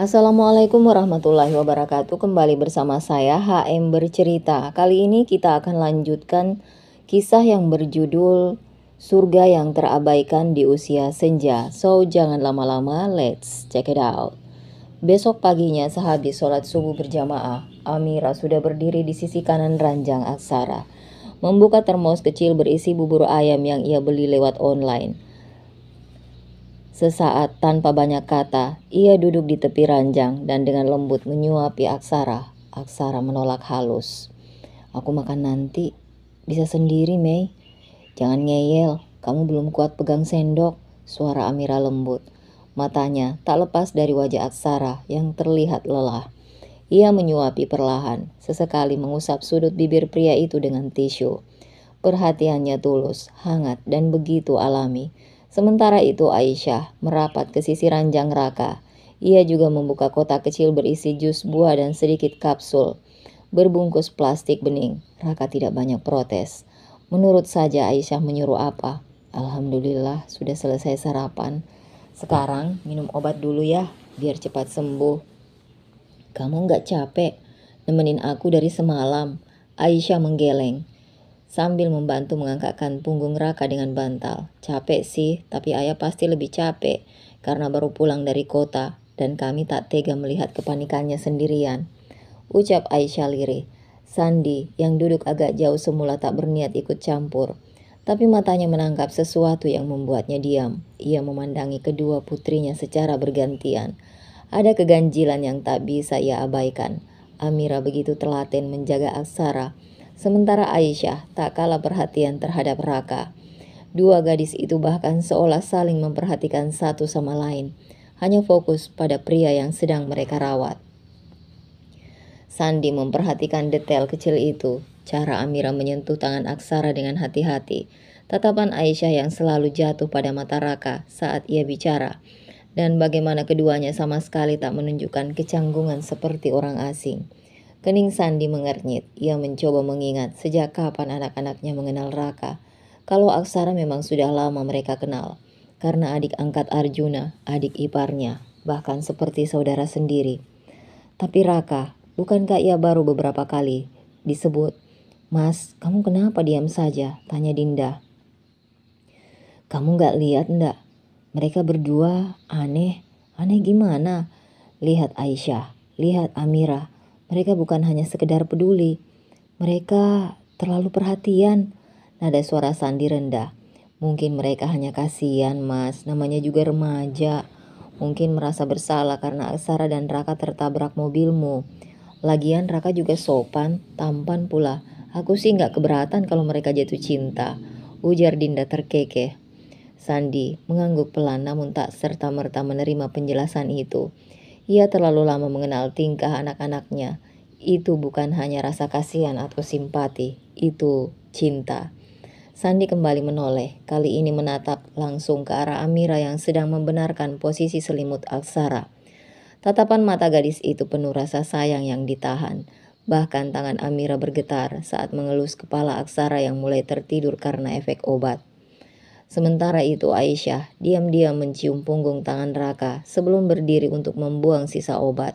Assalamualaikum warahmatullahi wabarakatuh. Kembali bersama saya HM Bercerita. Kali ini kita akan lanjutkan kisah yang berjudul Surga yang Terabaikan di Usia Senja. So jangan lama-lama, let's check it out. Besok paginya sehabis sholat subuh berjamaah, Amira sudah berdiri di sisi kanan ranjang Aksara, membuka termos kecil berisi bubur ayam yang ia beli lewat online. Sesaat tanpa banyak kata, ia duduk di tepi ranjang dan dengan lembut menyuapi Aksara. Aksara menolak halus. Aku makan nanti. Bisa sendiri, Mei. Jangan ngeyel, kamu belum kuat pegang sendok. Suara Amira lembut. Matanya tak lepas dari wajah Aksara yang terlihat lelah. Ia menyuapi perlahan, sesekali mengusap sudut bibir pria itu dengan tisu. Perhatiannya tulus, hangat, dan begitu alami. Sementara itu Aisyah merapat ke sisi ranjang Raka. Ia juga membuka kotak kecil berisi jus buah dan sedikit kapsul berbungkus plastik bening. Raka tidak banyak protes. Menurut saja Aisyah menyuruh apa. Alhamdulillah sudah selesai sarapan. Sekarang minum obat dulu ya, biar cepat sembuh. Kamu nggak capek nemenin aku dari semalam? Aisyah menggeleng sambil membantu mengangkatkan punggung Raka dengan bantal. Capek sih, tapi ayah pasti lebih capek karena baru pulang dari kota dan kami tak tega melihat kepanikannya sendirian. Ucap Aisyah lirih. Sandi yang duduk agak jauh semula tak berniat ikut campur. Tapi matanya menangkap sesuatu yang membuatnya diam. Ia memandangi kedua putrinya secara bergantian. Ada keganjilan yang tak bisa ia abaikan. Amira begitu telaten menjaga Aksara. Sementara Aisyah tak kalah perhatian terhadap Raka. Dua gadis itu bahkan seolah saling memperhatikan satu sama lain, hanya fokus pada pria yang sedang mereka rawat. Sandi memperhatikan detail kecil itu, cara Amira menyentuh tangan Aksara dengan hati-hati, tatapan Aisyah yang selalu jatuh pada mata Raka saat ia bicara, dan bagaimana keduanya sama sekali tak menunjukkan kecanggungan seperti orang asing. Kening Sandi mengernyit. Ia mencoba mengingat sejak kapan anak-anaknya mengenal Raka. Kalau Aksara memang sudah lama mereka kenal. Karena adik angkat Arjuna, adik iparnya, bahkan seperti saudara sendiri. Tapi Raka, bukankah ia baru beberapa kali disebut? Mas, kamu kenapa diam saja? Tanya Dinda. Kamu gak lihat ndak? Mereka berdua aneh. Aneh gimana? Lihat Aisyah, lihat Amira. Mereka bukan hanya sekedar peduli. Mereka terlalu perhatian. Nada suara Sandi rendah. Mungkin mereka hanya kasihan, Mas. Namanya juga remaja. Mungkin merasa bersalah karena Aksara dan Raka tertabrak mobilmu. Lagian Raka juga sopan, tampan pula. Aku sih gak keberatan kalau mereka jatuh cinta. Ujar Dinda terkekeh. Sandi mengangguk pelan namun tak serta-merta menerima penjelasan itu. Ia terlalu lama mengenal tingkah anak-anaknya. Itu bukan hanya rasa kasihan atau simpati, itu cinta. Sandi kembali menoleh, kali ini menatap langsung ke arah Amira yang sedang membenarkan posisi selimut Aksara. Tatapan mata gadis itu penuh rasa sayang yang ditahan. Bahkan tangan Amira bergetar saat mengelus kepala Aksara yang mulai tertidur karena efek obat. Sementara itu Aisyah diam-diam mencium punggung tangan Raka sebelum berdiri untuk membuang sisa obat.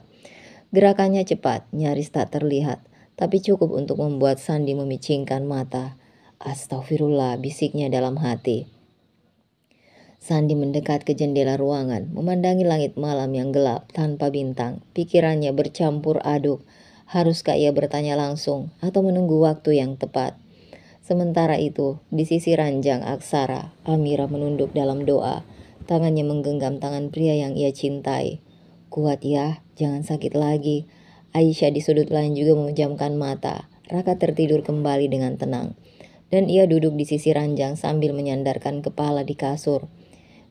Gerakannya cepat, nyaris tak terlihat, tapi cukup untuk membuat Sandi memicingkan mata. Astagfirullah, bisiknya dalam hati. Sandi mendekat ke jendela ruangan, memandangi langit malam yang gelap tanpa bintang. Pikirannya bercampur aduk. Haruskah ia bertanya langsung atau menunggu waktu yang tepat? Sementara itu, di sisi ranjang Aksara, Amira menunduk dalam doa. Tangannya menggenggam tangan pria yang ia cintai. Kuat ya, jangan sakit lagi. Aisyah di sudut lain juga memejamkan mata. Raka tertidur kembali dengan tenang. Dan ia duduk di sisi ranjang sambil menyandarkan kepala di kasur.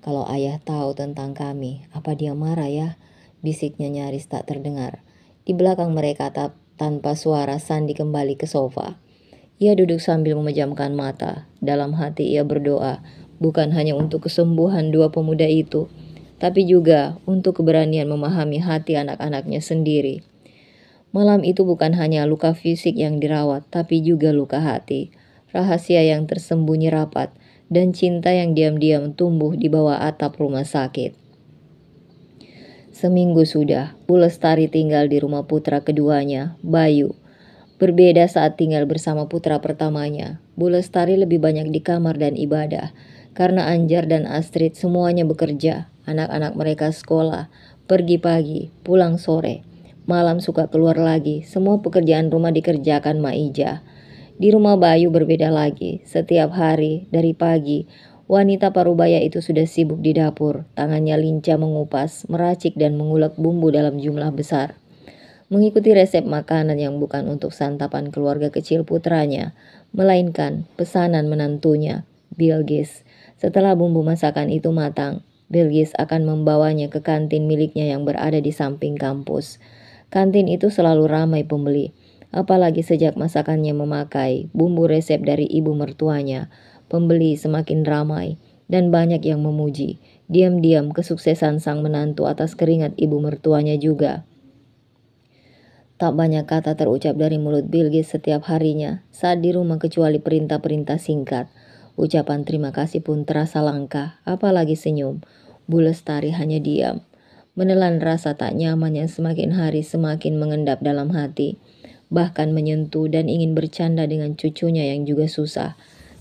Kalau ayah tahu tentang kami, apa dia marah ya? Bisiknya nyaris tak terdengar. Di belakang mereka tanpa suara Sandi kembali ke sofa. Ia duduk sambil memejamkan mata. Dalam hati ia berdoa, bukan hanya untuk kesembuhan dua pemuda itu, tapi juga untuk keberanian memahami hati anak-anaknya sendiri. Malam itu bukan hanya luka fisik yang dirawat, tapi juga luka hati. Rahasia yang tersembunyi rapat, dan cinta yang diam-diam tumbuh di bawah atap rumah sakit. Seminggu sudah, Bu Lestari tinggal di rumah putra keduanya, Bayu. Berbeda saat tinggal bersama putra pertamanya. Bu Lestari lebih banyak di kamar dan ibadah. Karena Anjar dan Astrid semuanya bekerja. Anak-anak mereka sekolah, pergi pagi, pulang sore. Malam suka keluar lagi. Semua pekerjaan rumah dikerjakan Maija. Di rumah Bayu berbeda lagi. Setiap hari, dari pagi, wanita parubaya itu sudah sibuk di dapur. Tangannya lincah mengupas, meracik dan mengulek bumbu dalam jumlah besar. Mengikuti resep makanan yang bukan untuk santapan keluarga kecil putranya, melainkan pesanan menantunya, Bilgis. Setelah bumbu masakan itu matang, Bilgis akan membawanya ke kantin miliknya yang berada di samping kampus. Kantin itu selalu ramai pembeli, apalagi sejak masakannya memakai bumbu resep dari ibu mertuanya. Pembeli semakin ramai dan banyak yang memuji. Diam-diam kesuksesan sang menantu atas keringat ibu mertuanya juga. Tak banyak kata terucap dari mulut Bilgis setiap harinya saat di rumah kecuali perintah-perintah singkat. Ucapan terima kasih pun terasa langka, apalagi senyum. Bu Lestari hanya diam, menelan rasa tak nyaman yang semakin hari semakin mengendap dalam hati. Bahkan menyentuh dan ingin bercanda dengan cucunya yang juga susah.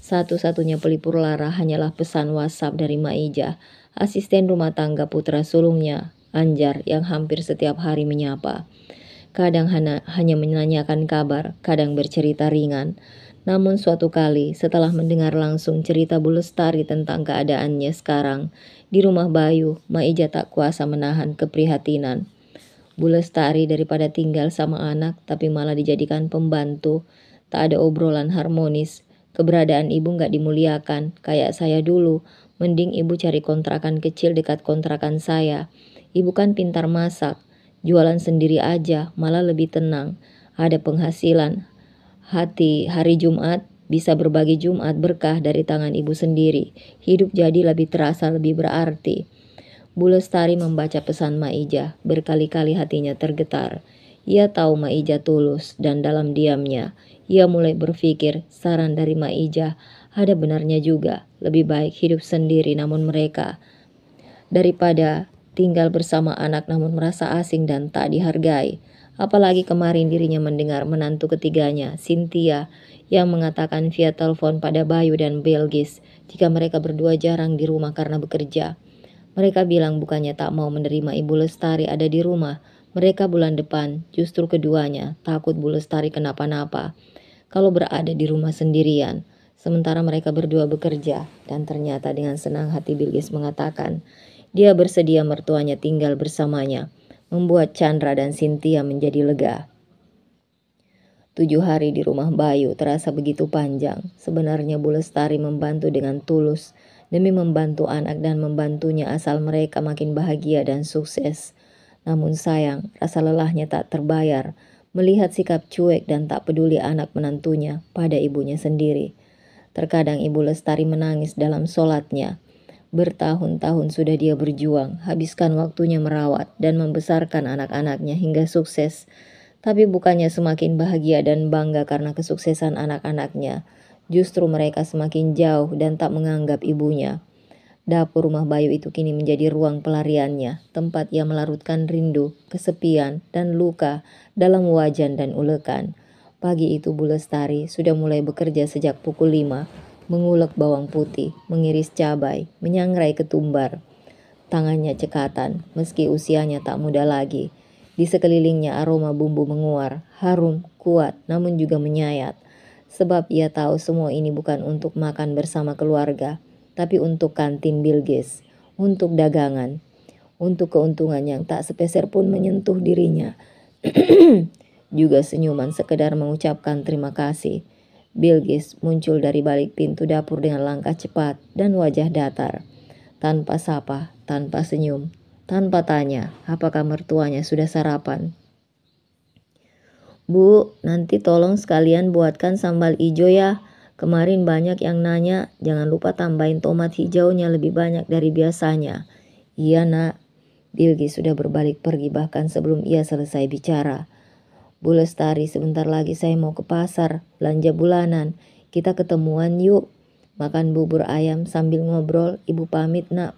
Satu-satunya pelipur lara hanyalah pesan WhatsApp dari Maija, asisten rumah tangga putra sulungnya, Anjar, yang hampir setiap hari menyapa. Kadang hanya menanyakan kabar, kadang bercerita ringan. Namun suatu kali setelah mendengar langsung cerita Bu Lestari tentang keadaannya sekarang di rumah Bayu, Maija tak kuasa menahan keprihatinan. Bu Lestari daripada tinggal sama anak tapi malah dijadikan pembantu. Tak ada obrolan harmonis. Keberadaan ibu gak dimuliakan kayak saya dulu. Mending ibu cari kontrakan kecil dekat kontrakan saya. Ibu kan pintar masak. Jualan sendiri aja malah lebih tenang. Ada penghasilan. Hari Jumat bisa berbagi Jumat berkah dari tangan ibu sendiri. Hidup jadi lebih terasa lebih berarti. Bu Lestari membaca pesan Maija. Berkali-kali hatinya tergetar. Ia tahu Maija tulus dan dalam diamnya ia mulai berpikir saran dari Maija ada benarnya juga. Lebih baik hidup sendiri namun mereka daripada tinggal bersama anak namun merasa asing dan tak dihargai. Apalagi kemarin dirinya mendengar menantu ketiganya, Cynthia, yang mengatakan via telepon pada Bayu dan Bilgis jika mereka berdua jarang di rumah karena bekerja. Mereka bilang bukannya tak mau menerima Ibu Lestari ada di rumah. Mereka bulan depan, justru keduanya takut Bu Lestari kenapa-napa kalau berada di rumah sendirian. Sementara mereka berdua bekerja, dan ternyata dengan senang hati Bilgis mengatakan dia bersedia mertuanya tinggal bersamanya, membuat Chandra dan Cynthia menjadi lega. 7 hari di rumah Bayu terasa begitu panjang. Sebenarnya Bu Lestari membantu dengan tulus demi membantu anak dan membantunya asal mereka makin bahagia dan sukses. Namun sayang, rasa lelahnya tak terbayar melihat sikap cuek dan tak peduli anak menantunya pada ibunya sendiri. Terkadang Ibu Lestari menangis dalam sholatnya. Bertahun-tahun sudah dia berjuang, habiskan waktunya merawat dan membesarkan anak-anaknya hingga sukses. Tapi bukannya semakin bahagia dan bangga karena kesuksesan anak-anaknya. Justru mereka semakin jauh dan tak menganggap ibunya. Dapur rumah Bayu itu kini menjadi ruang pelariannya, tempat ia melarutkan rindu, kesepian, dan luka dalam wajan dan ulekan. Pagi itu Bu Lestari sudah mulai bekerja sejak pukul 5, mengulek bawang putih, mengiris cabai, menyangrai ketumbar. Tangannya cekatan, meski usianya tak muda lagi. Di sekelilingnya aroma bumbu menguar, harum, kuat, namun juga menyayat. Sebab ia tahu semua ini bukan untuk makan bersama keluarga, tapi untuk kantin Bilgis, untuk dagangan, untuk keuntungan yang tak sepeser pun menyentuh dirinya. Juga senyuman sekedar mengucapkan terima kasih. Bilgis muncul dari balik pintu dapur dengan langkah cepat dan wajah datar. Tanpa sapa, tanpa senyum, tanpa tanya apakah mertuanya sudah sarapan. Bu, nanti tolong sekalian buatkan sambal ijo ya. Kemarin banyak yang nanya, jangan lupa tambahin tomat hijaunya lebih banyak dari biasanya. Iya nak. Bilgis sudah berbalik pergi bahkan sebelum ia selesai bicara. Bu Lestari, sebentar lagi saya mau ke pasar, belanja bulanan. Kita ketemuan yuk. Makan bubur ayam sambil ngobrol, ibu pamit nak.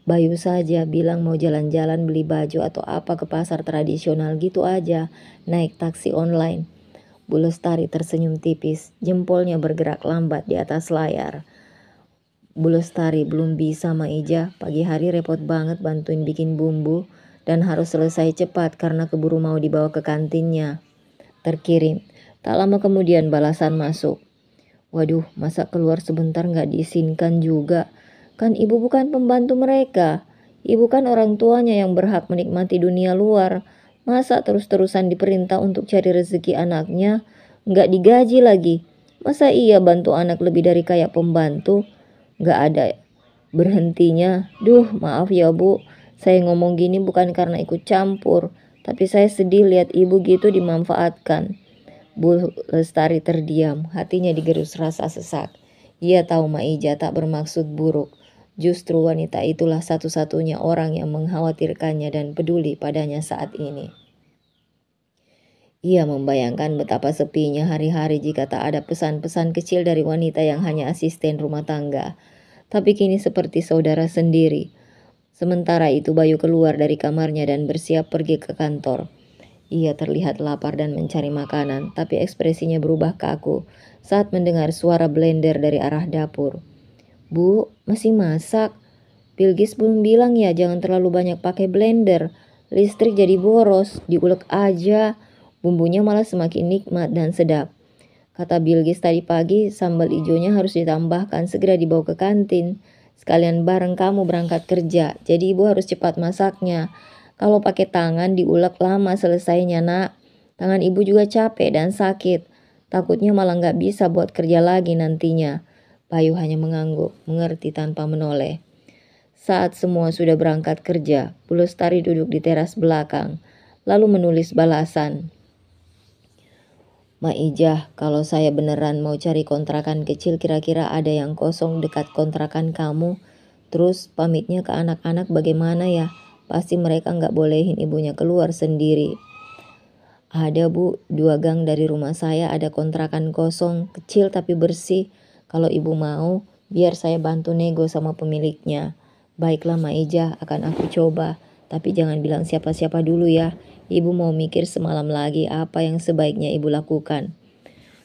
Bayu saja bilang mau jalan-jalan beli baju atau apa ke pasar tradisional gitu aja, naik taksi online. Bu Lestari tersenyum tipis, jempolnya bergerak lambat di atas layar. Bu Lestari belum bisa Ma Ija, pagi hari repot banget bantuin bikin bumbu dan harus selesai cepat karena keburu mau dibawa ke kantinnya. Terkirim. Tak lama kemudian balasan masuk. Waduh, masa keluar sebentar nggak diizinkan juga? Kan ibu bukan pembantu mereka. Ibu kan orang tuanya yang berhak menikmati dunia luar. Masa terus-terusan diperintah untuk cari rezeki anaknya? Nggak digaji lagi. Masa iya bantu anak lebih dari kayak pembantu? Nggak ada berhentinya. Duh, maaf ya Bu. Saya ngomong gini bukan karena ikut campur. Tapi saya sedih lihat ibu gitu dimanfaatkan. Bu Lestari terdiam, hatinya digerus rasa sesak. Ia tahu Maija tak bermaksud buruk. Justru wanita itulah satu-satunya orang yang mengkhawatirkannya dan peduli padanya saat ini. Ia membayangkan betapa sepinya hari-hari jika tak ada pesan-pesan kecil dari wanita yang hanya asisten rumah tangga. Tapi kini seperti saudara sendiri. Sementara itu Bayu keluar dari kamarnya dan bersiap pergi ke kantor. Ia terlihat lapar dan mencari makanan, tapi ekspresinya berubah kaku saat mendengar suara blender dari arah dapur. Bu, masih masak? Bilgis belum bilang ya jangan terlalu banyak pakai blender. Listrik jadi boros, diulek aja. Bumbunya malah semakin nikmat dan sedap. Kata Bilgis tadi pagi, sambal ijonya harus ditambahkan segera dibawa ke kantin. Sekalian bareng kamu berangkat kerja, jadi ibu harus cepat masaknya. Kalau pakai tangan diulek lama selesainya nak. Tangan ibu juga capek dan sakit. Takutnya malah nggak bisa buat kerja lagi nantinya. Bayu hanya mengangguk, mengerti tanpa menoleh. Saat semua sudah berangkat kerja, Bu Lestari duduk di teras belakang, lalu menulis balasan. Ma Ijah, kalau saya beneran mau cari kontrakan kecil kira-kira ada yang kosong dekat kontrakan kamu. Terus pamitnya ke anak-anak bagaimana ya? Pasti mereka nggak bolehin ibunya keluar sendiri. Ada Bu, 2 gang dari rumah saya ada kontrakan kosong, kecil tapi bersih. Kalau ibu mau, biar saya bantu nego sama pemiliknya. Baiklah Maija, akan aku coba. Tapi jangan bilang siapa-siapa dulu ya. Ibu mau mikir semalam lagi apa yang sebaiknya ibu lakukan.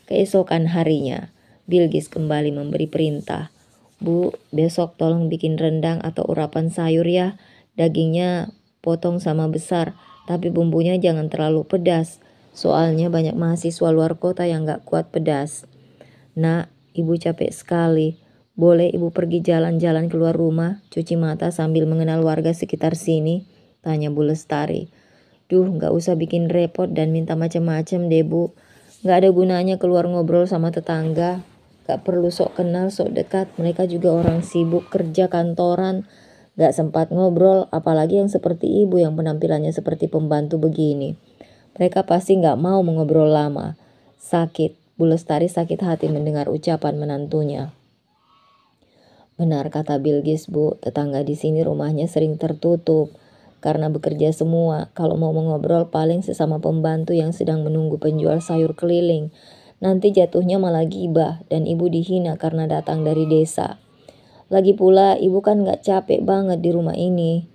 Keesokan harinya, Bilgis kembali memberi perintah. Bu, besok tolong bikin rendang atau urapan sayur ya. Dagingnya potong sama besar, tapi bumbunya jangan terlalu pedas. Soalnya banyak mahasiswa luar kota yang gak kuat pedas. Nak, ibu capek sekali. Boleh ibu pergi jalan-jalan keluar rumah, cuci mata sambil mengenal warga sekitar sini? Tanya Bu Lestari. Duh, gak usah bikin repot dan minta macam-macam deh Bu. Gak ada gunanya keluar ngobrol sama tetangga. Gak perlu sok kenal, sok dekat. Mereka juga orang sibuk kerja kantoran. Gak sempat ngobrol, apalagi yang seperti ibu yang penampilannya seperti pembantu begini. Mereka pasti gak mau mengobrol lama. Sakit, Bu Lestari sakit hati mendengar ucapan menantunya. Benar kata Bilgis Bu, tetangga di sini rumahnya sering tertutup. Karena bekerja semua, kalau mau mengobrol paling sesama pembantu yang sedang menunggu penjual sayur keliling. Nanti jatuhnya malah gibah dan ibu dihina karena datang dari desa. Lagi pula ibu kan gak capek banget di rumah ini.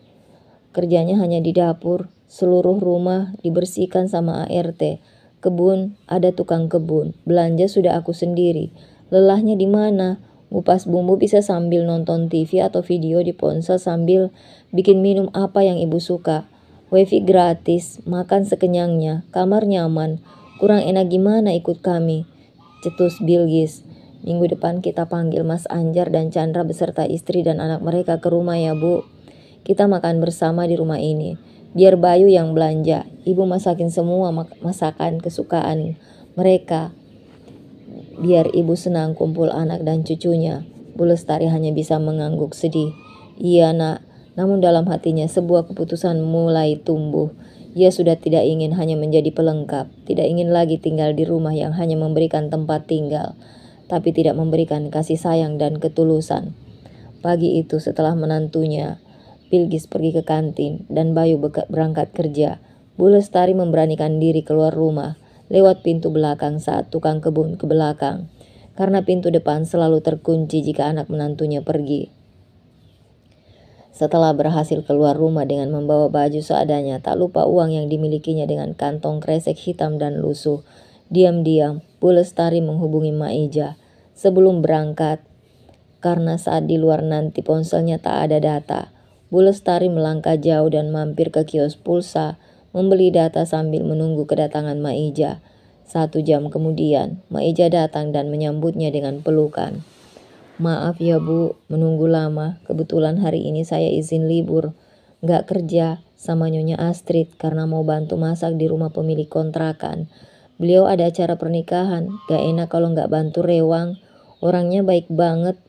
Kerjanya hanya di dapur, seluruh rumah dibersihkan sama ART. Kebun, ada tukang kebun. Belanja sudah aku sendiri. Lelahnya di mana? Ngupas bumbu bisa sambil nonton TV atau video di ponsel sambil bikin minum apa yang ibu suka. Wifi gratis, makan sekenyangnya, kamar nyaman. Kurang enak gimana ikut kami? Cetus Bilgis. Minggu depan kita panggil Mas Anjar dan Chandra beserta istri dan anak mereka ke rumah ya Bu. Kita makan bersama di rumah ini. Biar Bayu yang belanja. Ibu masakin semua masakan kesukaan mereka. Biar ibu senang kumpul anak dan cucunya. Bu Lestari hanya bisa mengangguk sedih. Iya nak, namun dalam hatinya sebuah keputusan mulai tumbuh. Ia sudah tidak ingin hanya menjadi pelengkap. Tidak ingin lagi tinggal di rumah yang hanya memberikan tempat tinggal, tapi tidak memberikan kasih sayang dan ketulusan. Pagi itu setelah menantunya, Bilgis pergi ke kantin dan Bayu berangkat kerja. Bu Lestari memberanikan diri keluar rumah lewat pintu belakang saat tukang kebun ke belakang, karena pintu depan selalu terkunci jika anak menantunya pergi. Setelah berhasil keluar rumah dengan membawa baju seadanya, tak lupa uang yang dimilikinya dengan kantong kresek hitam dan lusuh. Diam-diam, Bu Lestari menghubungi Mak Ija sebelum berangkat, karena saat di luar nanti ponselnya tak ada data. Bu Lestari melangkah jauh dan mampir ke kios pulsa, membeli data sambil menunggu kedatangan Mak Ija. 1 jam kemudian, Mak Ija datang dan menyambutnya dengan pelukan. "Maaf ya Bu, menunggu lama. Kebetulan hari ini saya izin libur. Nggak kerja sama Nyonya Astrid karena mau bantu masak di rumah pemilik kontrakan. Beliau ada acara pernikahan, gak enak kalau nggak bantu rewang. Orangnya baik banget.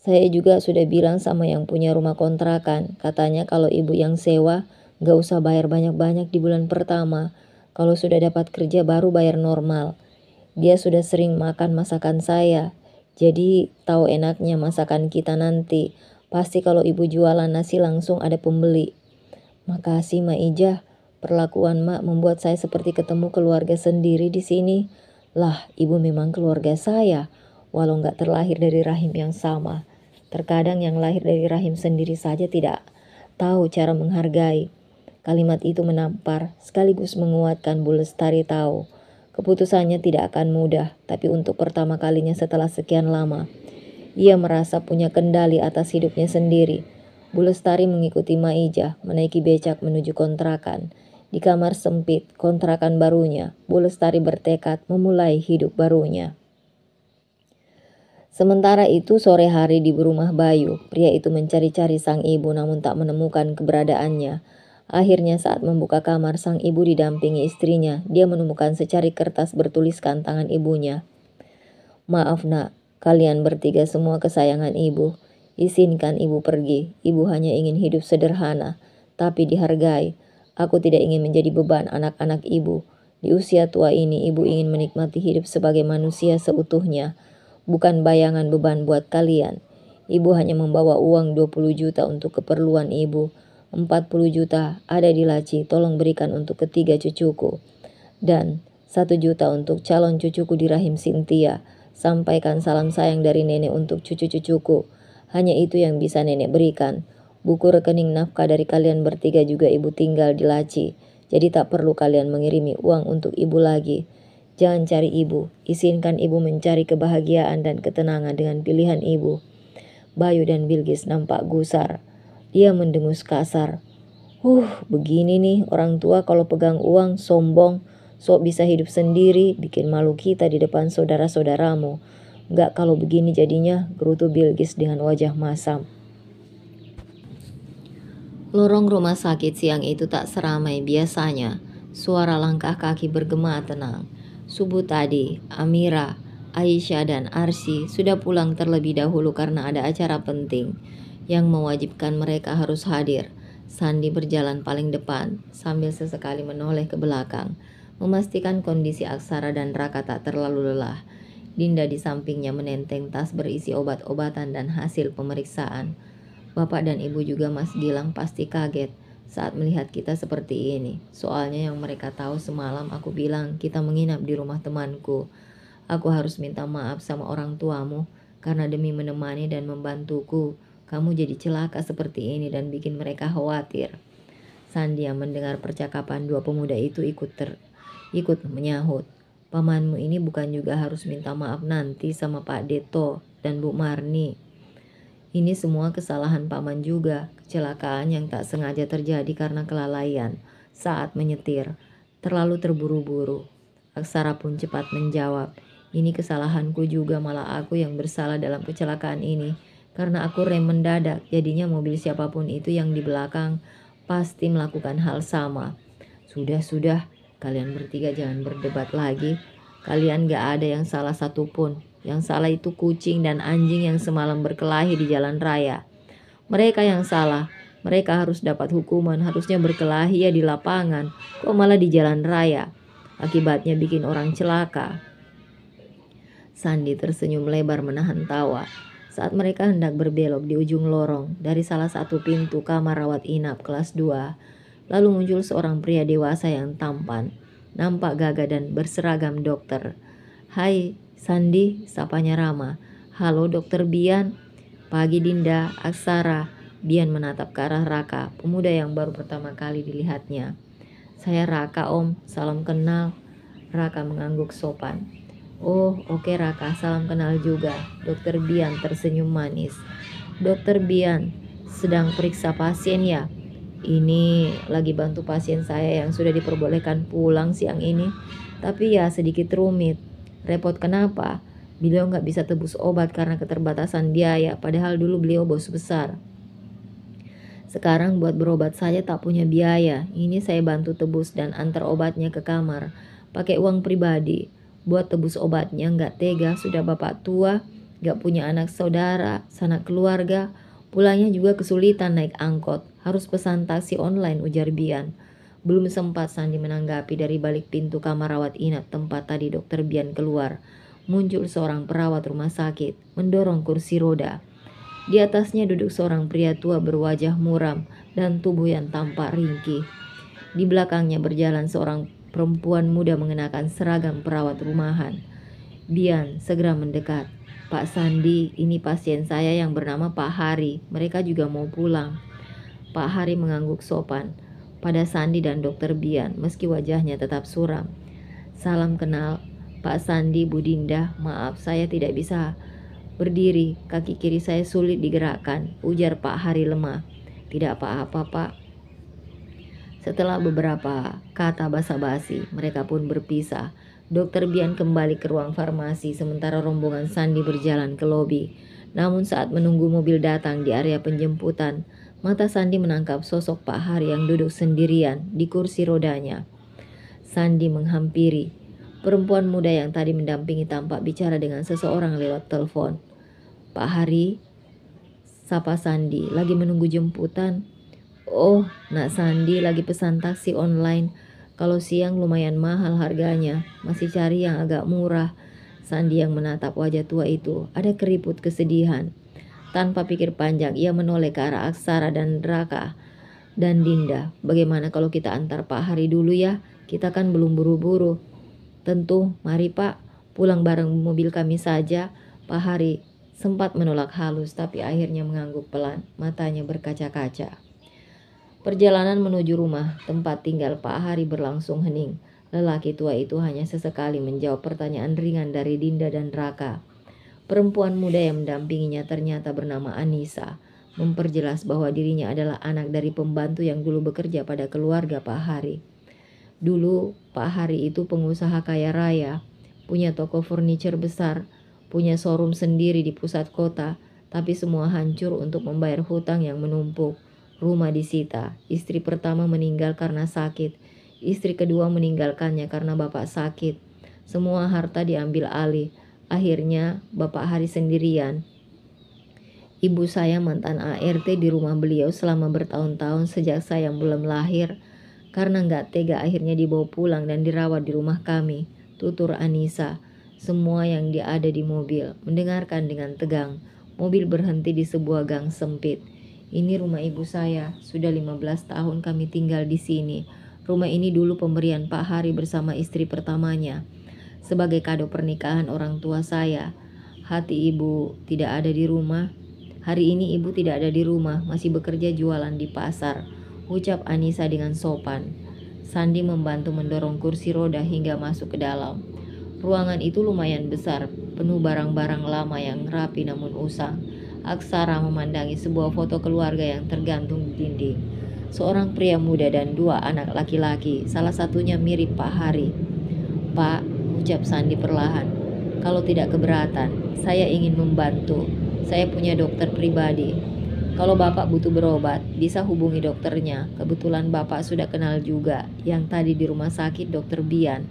Saya juga sudah bilang sama yang punya rumah kontrakan. Katanya kalau ibu yang sewa, gak usah bayar banyak-banyak di bulan pertama. Kalau sudah dapat kerja baru bayar normal. Dia sudah sering makan masakan saya. Jadi tahu enaknya masakan kita nanti. Pasti kalau ibu jualan nasi langsung ada pembeli." "Makasih Mak Ija. Perlakuan Mak membuat saya seperti ketemu keluarga sendiri di sini." "Lah, ibu memang keluarga saya, walau nggak terlahir dari rahim yang sama. Terkadang yang lahir dari rahim sendiri saja tidak tahu cara menghargai." Kalimat itu menampar sekaligus menguatkan Bu Lestari tahu keputusannya tidak akan mudah, tapi untuk pertama kalinya setelah sekian lama, ia merasa punya kendali atas hidupnya sendiri. Bu Lestari mengikuti Mak Ija menaiki becak menuju kontrakan. Di kamar sempit kontrakan barunya, Bu Lestari bertekad memulai hidup barunya. Sementara itu sore hari di rumah Bayu, pria itu mencari-cari sang ibu namun tak menemukan keberadaannya. Akhirnya saat membuka kamar sang ibu didampingi istrinya, dia menemukan secari kertas bertuliskan tangan ibunya. "Maaf nak, kalian bertiga semua kesayangan ibu. Izinkan ibu pergi, ibu hanya ingin hidup sederhana, tapi dihargai. Aku tidak ingin menjadi beban anak-anak ibu. Di usia tua ini ibu ingin menikmati hidup sebagai manusia seutuhnya. Bukan bayangan beban buat kalian. Ibu hanya membawa uang 20 juta untuk keperluan ibu. 40 juta ada di laci, tolong berikan untuk ketiga cucuku. Dan 1 juta untuk calon cucuku di rahim Cynthia. Sampaikan salam sayang dari nenek untuk cucu-cucuku. Hanya itu yang bisa nenek berikan. Buku rekening nafkah dari kalian bertiga juga ibu tinggal di laci. Jadi tak perlu kalian mengirimi uang untuk ibu lagi. Jangan cari ibu, izinkan ibu mencari kebahagiaan dan ketenangan dengan pilihan ibu." Bayu dan Bilgis nampak gusar. Dia mendengus kasar. Begini nih orang tua kalau pegang uang, sombong, sok bisa hidup sendiri, bikin malu kita di depan saudara-saudaramu. Nggak kalau begini jadinya," gerutu Bilgis dengan wajah masam. Lorong rumah sakit siang itu tak seramai biasanya. Suara langkah kaki bergema tenang. Subuh tadi, Amira, Aisyah dan Arsy sudah pulang terlebih dahulu karena ada acara penting yang mewajibkan mereka harus hadir. Sandi berjalan paling depan sambil sesekali menoleh ke belakang, memastikan kondisi Aksara dan Raka tak terlalu lelah. Dinda di sampingnya menenteng tas berisi obat-obatan dan hasil pemeriksaan. "Bapak dan Ibu juga Mas Gilang pasti kaget saat melihat kita seperti ini. Soalnya yang mereka tahu semalam aku bilang kita menginap di rumah temanku. Aku harus minta maaf sama orang tuamu karena demi menemani dan membantuku, kamu jadi celaka seperti ini dan bikin mereka khawatir." Sandi yang mendengar percakapan dua pemuda itu ikut menyahut. "Pamanmu ini bukan juga harus minta maaf nanti sama Pak Deto dan Bu Marni. Ini semua kesalahan paman juga, kecelakaan yang tak sengaja terjadi karena kelalaian saat menyetir, terlalu terburu-buru." Aksara pun cepat menjawab, "Ini kesalahanku juga, malah aku yang bersalah dalam kecelakaan ini. Karena aku rem mendadak, jadinya mobil siapapun itu yang di belakang pasti melakukan hal sama." Sudah, kalian bertiga jangan berdebat lagi. Kalian gak ada yang salah satupun. Yang salah itu kucing dan anjing yang semalam berkelahi di jalan raya. Mereka yang salah. Mereka harus dapat hukuman, harusnya berkelahi ya di lapangan. Kok malah di jalan raya? Akibatnya bikin orang celaka. Sandi tersenyum lebar menahan tawa saat mereka hendak berbelok di ujung lorong dari salah satu pintu kamar rawat inap kelas 2. Lalu muncul seorang pria dewasa yang tampan, nampak gagah dan berseragam dokter. "Hai Sandi," sapanya Rama. "Halo Dokter Bian." "Pagi Dinda, Aksara." Bian menatap ke arah Raka, pemuda yang baru pertama kali dilihatnya. "Saya Raka, Om. Salam kenal." Raka mengangguk sopan. "Oh, oke Raka, salam kenal juga." Dokter Bian tersenyum manis. "Dokter Bian, sedang periksa pasien ya?" "Ini lagi bantu pasien saya yang sudah diperbolehkan pulang siang ini. Tapi ya sedikit rumit." "Repot kenapa?" "Beliau nggak bisa tebus obat karena keterbatasan biaya, padahal dulu beliau bos besar. Sekarang buat berobat saja tak punya biaya. Ini saya bantu tebus dan antar obatnya ke kamar. Pakai uang pribadi. Buat tebus obatnya nggak tega, sudah bapak tua, nggak punya anak saudara, sanak keluarga. Pulangnya juga kesulitan naik angkot. Harus pesan taksi online," ujar Bian. Belum sempat Sandi menanggapi, dari balik pintu kamar rawat inap tempat tadi dokter Bian keluar. Muncul seorang perawat rumah sakit, mendorong kursi roda. Di atasnya duduk seorang pria tua berwajah muram dan tubuh yang tampak ringkih. Di belakangnya berjalan seorang perempuan muda mengenakan seragam perawat rumahan. Bian segera mendekat. "Pak Sandi, ini pasien saya yang bernama Pak Hari. Mereka juga mau pulang." Pak Hari mengangguk sopan pada Sandi dan dokter Bian meski wajahnya tetap suram. "Salam kenal, Pak Sandi, Bu Dinda. Maaf saya tidak bisa berdiri, kaki kiri saya sulit digerakkan," ujar Pak Hari lemah. "Tidak apa-apa, Pak." Setelah beberapa kata basa-basi, mereka pun berpisah. Dokter Bian kembali ke ruang farmasi, sementara rombongan Sandi berjalan ke lobi. Namun saat menunggu mobil datang di area penjemputan, mata Sandi menangkap sosok Pak Hari yang duduk sendirian di kursi rodanya. Sandi menghampiri. Perempuan muda yang tadi mendampingi tampak bicara dengan seseorang lewat telepon. "Pak Hari," sapa Sandi, "lagi menunggu jemputan." "Oh, Nak Sandi lagi pesan taksi online. Kalau siang lumayan mahal harganya, masih cari yang agak murah." Sandi yang menatap wajah tua itu, ada keriput kesedihan. Tanpa pikir panjang, ia menoleh ke arah Aksara dan Raka dan Dinda. "Bagaimana kalau kita antar Pak Hari dulu ya? Kita kan belum buru-buru." "Tentu, mari Pak, pulang bareng mobil kami saja." Pak Hari sempat menolak halus, tapi akhirnya mengangguk pelan, matanya berkaca-kaca. Perjalanan menuju rumah tempat tinggal Pak Hari berlangsung hening. Lelaki tua itu hanya sesekali menjawab pertanyaan ringan dari Dinda dan Raka. Perempuan muda yang mendampinginya ternyata bernama Anissa, memperjelas bahwa dirinya adalah anak dari pembantu yang dulu bekerja pada keluarga Pak Hari. Dulu Pak Hari itu pengusaha kaya raya, punya toko furniture besar, punya showroom sendiri di pusat kota, tapi semua hancur untuk membayar hutang yang menumpuk. Rumah disita, istri pertama meninggal karena sakit, istri kedua meninggalkannya karena bapak sakit. Semua harta diambil alih. Akhirnya Bapak Hari sendirian. Ibu saya mantan ART di rumah beliau selama bertahun-tahun sejak saya belum lahir. Karena nggak tega akhirnya dibawa pulang dan dirawat di rumah kami, tutur Anissa. Semua yang dia ada di mobil, mendengarkan dengan tegang. Mobil berhenti di sebuah gang sempit. "Ini rumah ibu saya, sudah 15 tahun kami tinggal di sini. Rumah ini dulu pemberian Pak Hari bersama istri pertamanya, sebagai kado pernikahan orang tua saya. Hati ibu tidak ada di rumah. Hari ini ibu tidak ada di rumah, masih bekerja jualan di pasar," ucap Anissa dengan sopan. Sandi membantu mendorong kursi roda hingga masuk ke dalam. Ruangan itu lumayan besar, penuh barang-barang lama yang rapi namun usang. Aksara memandangi sebuah foto keluarga yang tergantung di dinding. Seorang pria muda dan dua anak laki-laki, salah satunya mirip Pak Hari. "Pak," ucap Sandi perlahan, "kalau tidak keberatan, saya ingin membantu. Saya punya dokter pribadi. Kalau Bapak butuh berobat, bisa hubungi dokternya. Kebetulan Bapak sudah kenal juga yang tadi di rumah sakit, Dokter Bian.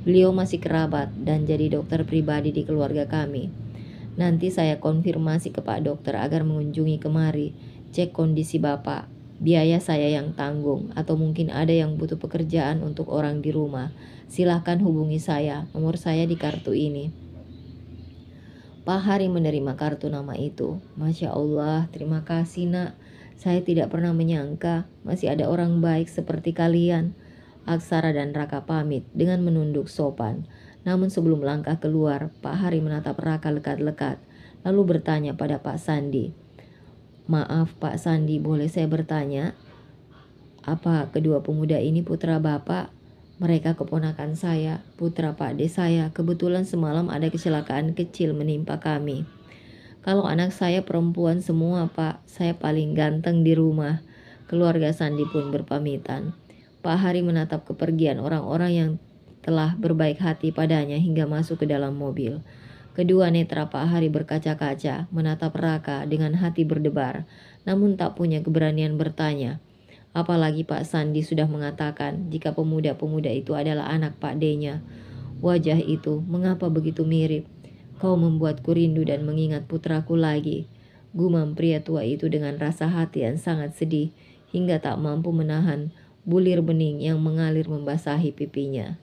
Beliau masih kerabat dan jadi dokter pribadi di keluarga kami. Nanti saya konfirmasi ke Pak Dokter agar mengunjungi kemari, cek kondisi Bapak. Biaya saya yang tanggung, atau mungkin ada yang butuh pekerjaan untuk orang di rumah. Silahkan hubungi saya, nomor saya di kartu ini." Pak Hari menerima kartu nama itu. "Masya Allah, terima kasih Nak. Saya tidak pernah menyangka masih ada orang baik seperti kalian." Aksara dan Raka pamit dengan menunduk sopan. Namun sebelum langkah keluar, Pak Hari menatap Raka lekat-lekat, lalu bertanya pada Pak Sandi, Maaf Pak Sandi, boleh saya bertanya? Apa kedua pemuda ini putra Bapak? Mereka keponakan saya, putra Pak De saya. Kebetulan semalam ada kecelakaan kecil menimpa kami. Kalau anak saya perempuan semua Pak, saya paling ganteng di rumah. Keluarga Sandi pun berpamitan. Pak Hari menatap kepergian orang-orang yang telah berbaik hati padanya hingga masuk ke dalam mobil. Kedua netra Pak Hari berkaca-kaca, menatap Raka dengan hati berdebar, namun tak punya keberanian bertanya. Apalagi Pak Sandi sudah mengatakan jika pemuda-pemuda itu adalah anak Pak D-nya. Wajah itu mengapa begitu mirip? Kau membuatku rindu dan mengingat putraku lagi. Gumam pria tua itu dengan rasa hati yang sangat sedih hingga tak mampu menahan bulir bening yang mengalir membasahi pipinya.